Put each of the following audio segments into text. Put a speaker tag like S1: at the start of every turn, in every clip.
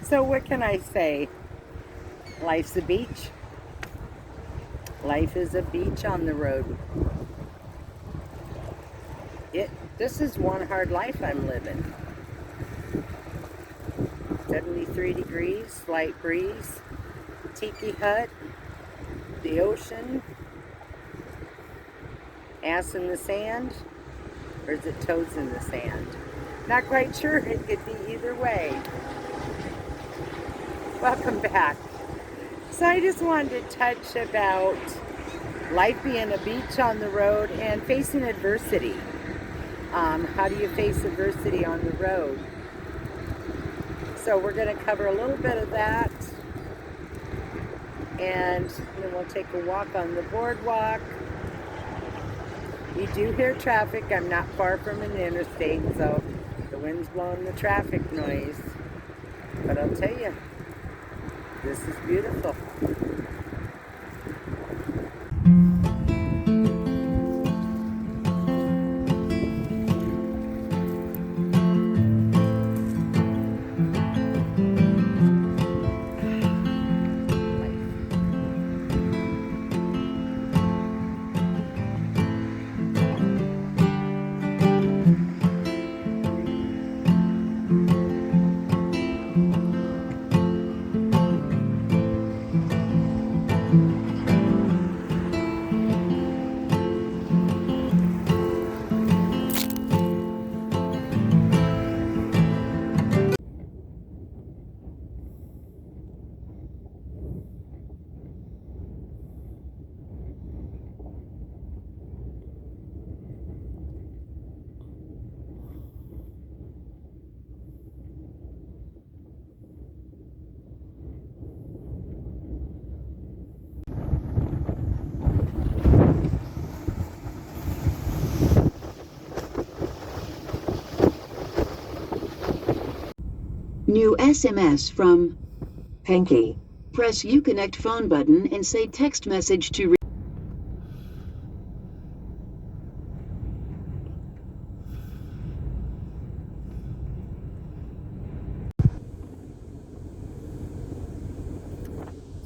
S1: So what can I say? Life's a beach. Life is a beach on the road. This is one hard life I'm living. 73 degrees, slight breeze, tiki hut, the ocean, ass in the sand, or is it toes in the sand? Not quite sure. It could be either way. Welcome back. So I just wanted to touch about life being a beach on the road and facing adversity. How do you face adversity on the road? So we're going to cover a little bit of that, and then we'll take a walk on the boardwalk. You do hear traffic. I'm not far from an interstate, so the wind's blowing the traffic noise. But I'll tell you, this is beautiful.
S2: New SMS from Panky. Press Uconnect phone button and say text message to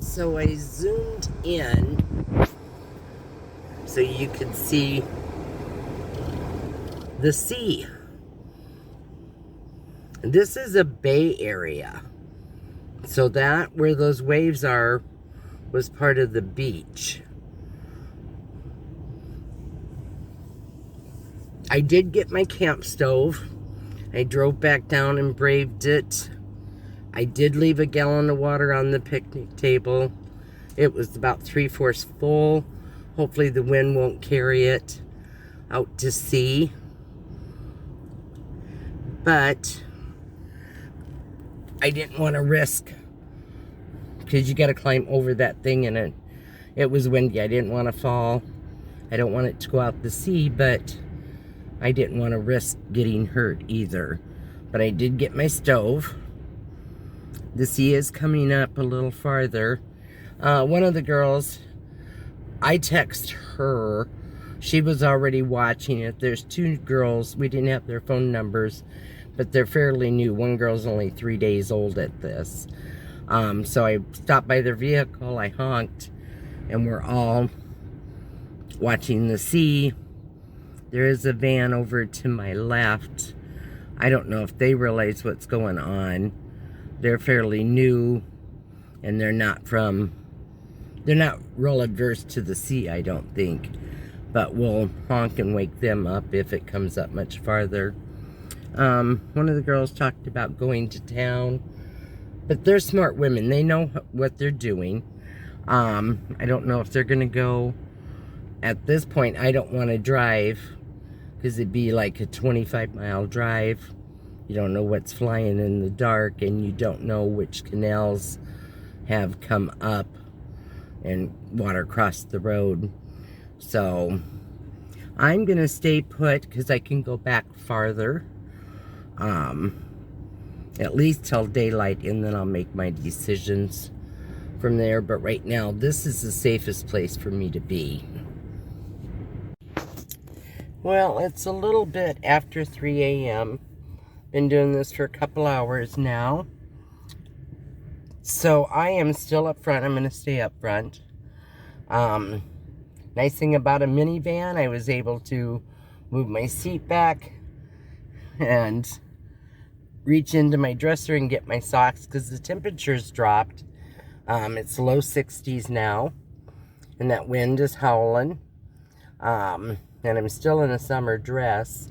S1: So I zoomed in so you could see the sea. This is a bay area. So that where those waves are was part of the beach. I did get my camp stove. I drove back down and braved it. I did leave a gallon of water on the picnic table. It was about 3/4 full. Hopefully the wind won't carry it out to sea. But I didn't want to risk, because you got to climb over that thing, and it was windy. I didn't want to fall. I don't want it to go out to sea, but I didn't want to risk getting hurt either. But I did get my stove. The sea is coming up a little farther. One of the girls, I text her. She was already watching it. There's two girls. We didn't have their phone numbers, but they're fairly new. One girl's only 3 days old at this. So I stopped by their vehicle. I honked, and we're all watching the sea. There is a van over to my left. I don't know if they realize what's going on. They're fairly new, and they're not real adverse to the sea, I don't think. But we'll honk and wake them up if it comes up much farther. One of the girls talked about going to town, but they're smart women. They know what they're doing. I don't know if they're gonna go. At this point, I don't want to drive, because it'd be like a 25-mile drive. You don't know what's flying in the dark, and you don't know which canals have come up and water crossed the road. So I'm gonna stay put, because I can go back farther, at least till daylight, and then I'll make my decisions from there. But right now, this is the safest place for me to be. Well, it's a little bit after 3 a.m. Been doing this for a couple hours now. So I am still up front. I'm going to stay up front. Nice thing about a minivan, I was able to move my seat back and reach into my dresser and get my socks because the temperature's dropped. It's low 60s now, and that wind is howling. And I'm still in a summer dress.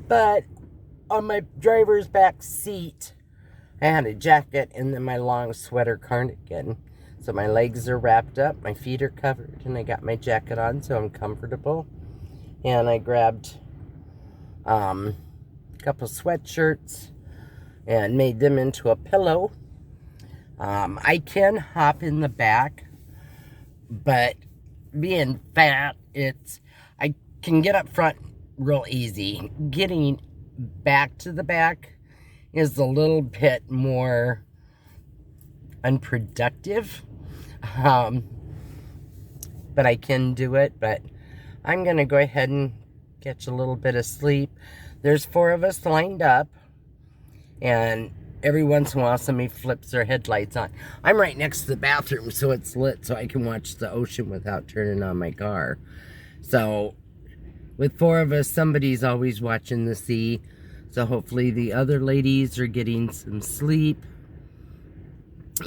S1: But on my driver's back seat, I had a jacket and then my long sweater cardigan. So my legs are wrapped up, my feet are covered, and I got my jacket on so I'm comfortable. And I grabbed a couple sweatshirts and made them into a pillow. I can hop in the back, but being fat, I can get up front real easy. Getting back to the back is a little bit more unproductive. But I can do it. But I'm going to go ahead and catch a little bit of sleep. There's 4 of us lined up. And every once in a while somebody flips their headlights on. I'm right next to the bathroom, so it's lit so I can watch the ocean without turning on my car. So with 4 of us, somebody's always watching the sea. So hopefully the other ladies are getting some sleep.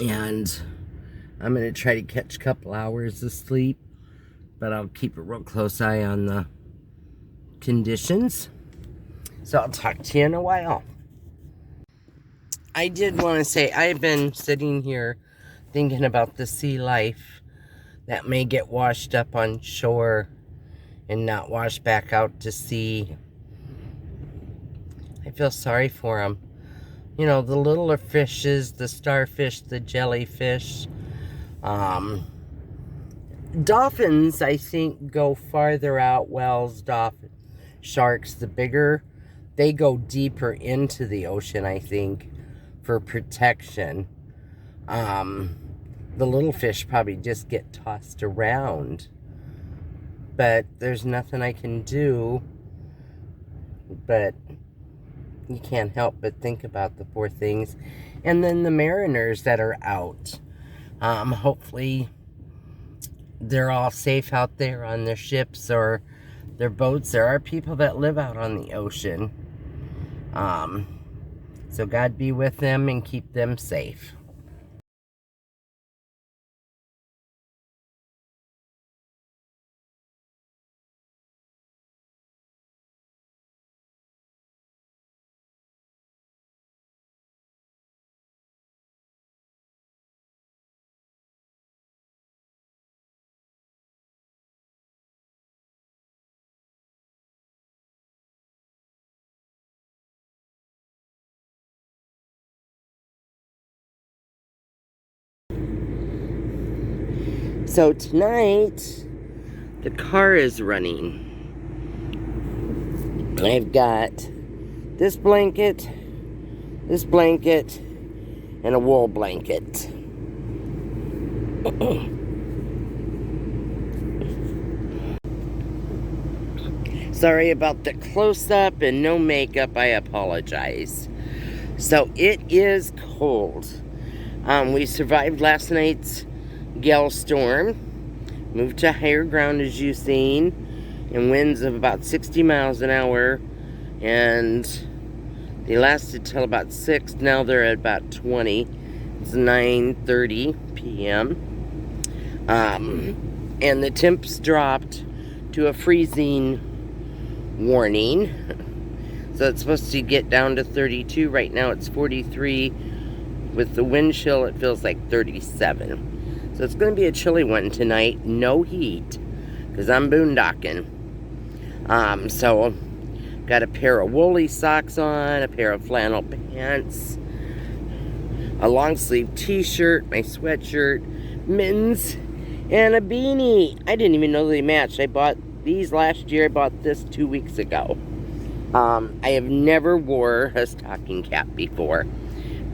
S1: And I'm going to try to catch a couple hours of sleep. But I'll keep a real close eye on the conditions. So I'll talk to you in a while. I did want to say, I've been sitting here thinking about the sea life that may get washed up on shore and not washed back out to sea. I feel sorry for them. You know, the littler fishes, the starfish, the jellyfish. Dolphins, I think, go farther out. Whales, dolphins, sharks, the bigger, they go deeper into the ocean, I think, for protection. The little fish probably just get tossed around. But there's nothing I can do. But you can't help but think about the poor things. And then the mariners that are out. Hopefully they're all safe out there on their ships or their boats. There are people that live out on the ocean. So God be with them and keep them safe. So tonight, the car is running. I've got this blanket, and a wool blanket. Sorry about the close-up and no makeup, I apologize. So it is cold. We survived last night's gale storm, moved to higher ground as you've seen, and winds of about 60 miles an hour, and they lasted till about 6. Now they're at about 20. It's 9:30 p.m. And the temps dropped to a freezing warning. So it's supposed to get down to 32. Right now it's 43. With the wind chill, it feels like 37. So it's going to be a chilly one tonight. No heat, because I'm boondocking. So got a pair of woolly socks on, a pair of flannel pants, a long sleeve t-shirt, my sweatshirt, mittens, and a beanie. I didn't even know they matched. I bought these last year. I bought this 2 weeks ago. I have never wore a stocking cap before,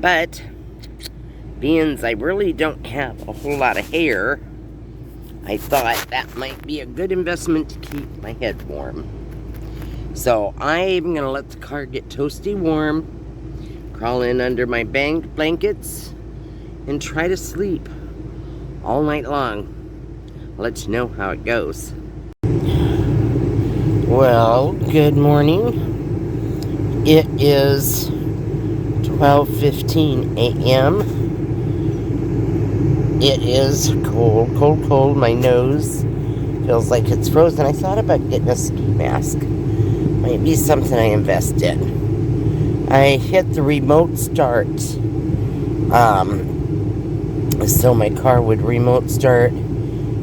S1: but being I really don't have a whole lot of hair, I thought that might be a good investment to keep my head warm. So I'm going to let the car get toasty warm, crawl in under my blankets, and try to sleep all night long. I'll let you know how it goes. Well, good morning. It is 12:15 a.m. It is cold, cold, cold. My nose feels like it's frozen. I thought about getting a ski mask. Might be something I invest in. I hit the remote start. So my car would remote start.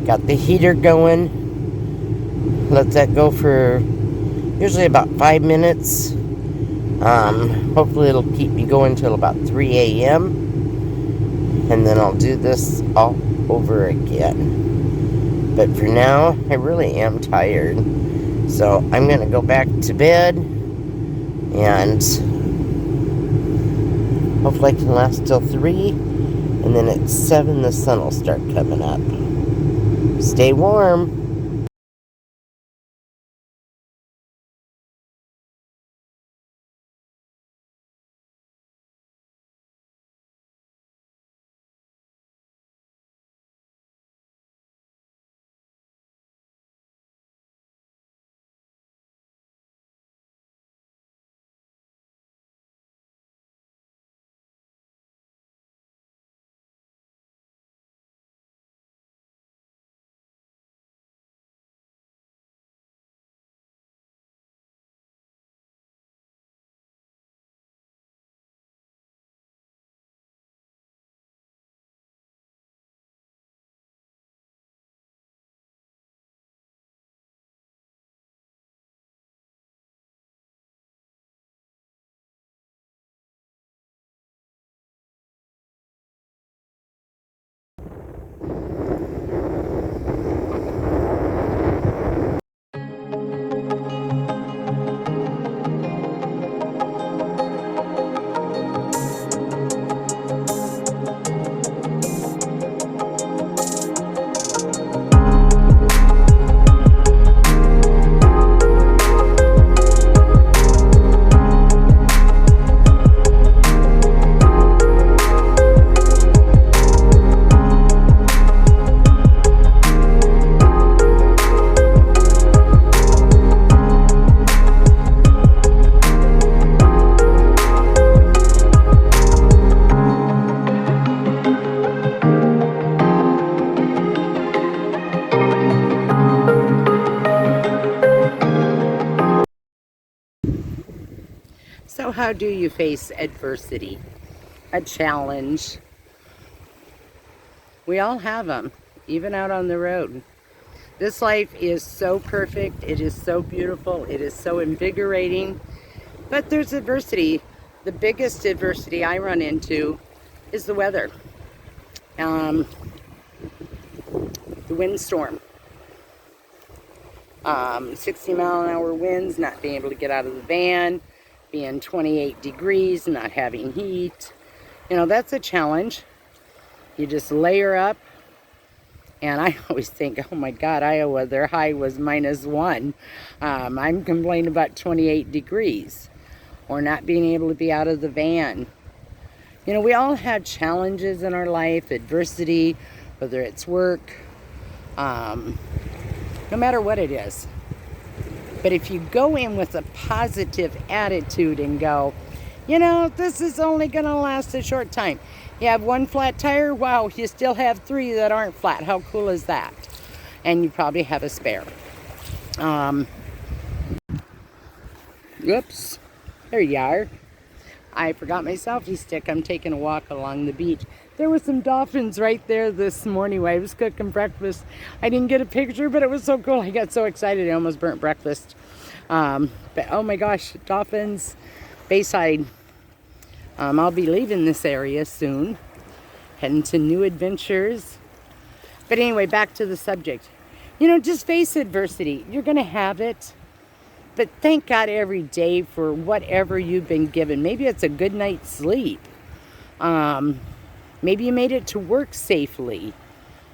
S1: Got the heater going. Let that go for usually about 5 minutes. Hopefully it'll keep me going till about 3 a.m. And then I'll do this all over again. But for now, I really am tired. So I'm going to go back to bed. And hopefully I can last till 3. And then at 7, the sun will start coming up. Stay warm. So how do you face adversity? A challenge. We all have them, even out on the road. This life is so perfect. It is so beautiful. It is so invigorating. But there's adversity. The biggest adversity I run into is the weather. The windstorm. 60-mile-an-hour winds, not being able to get out of the van, being 28 degrees, not having heat. You know, that's a challenge. You just layer up. And I always think, oh my God, Iowa, their high was -1. I'm complaining about 28 degrees. Or not being able to be out of the van. You know, we all have challenges in our life, adversity, whether it's work, no matter what it is. But if you go in with a positive attitude and go, you know, this is only going to last a short time. You have 1 flat tire, wow, you still have 3 that aren't flat. How cool is that? And you probably have a spare. Oops, there you are. I forgot my selfie stick. I'm taking a walk along the beach. There were some dolphins right there this morning while I was cooking breakfast. I didn't get a picture, but it was so cool. I got so excited I almost burnt breakfast. But oh my gosh, dolphins, Bayside. I'll be leaving this area soon, heading to new adventures. But anyway, back to the subject. You know, just face adversity. You're going to have it. But thank God every day for whatever you've been given. Maybe it's a good night's sleep. Maybe you made it to work safely.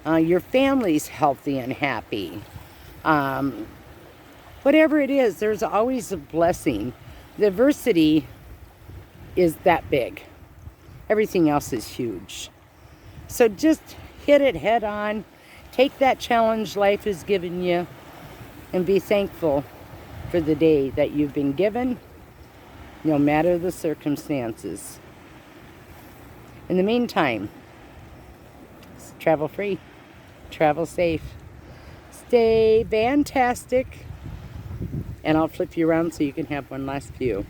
S1: Your family's healthy and happy. Whatever it is, there's always a blessing. The adversity is that big. Everything else is huge. So just hit it head on. Take that challenge life has given you and be thankful for the day that you've been given, no matter the circumstances. In the meantime, travel free, travel safe, stay fantastic, and I'll flip you around so you can have one last view.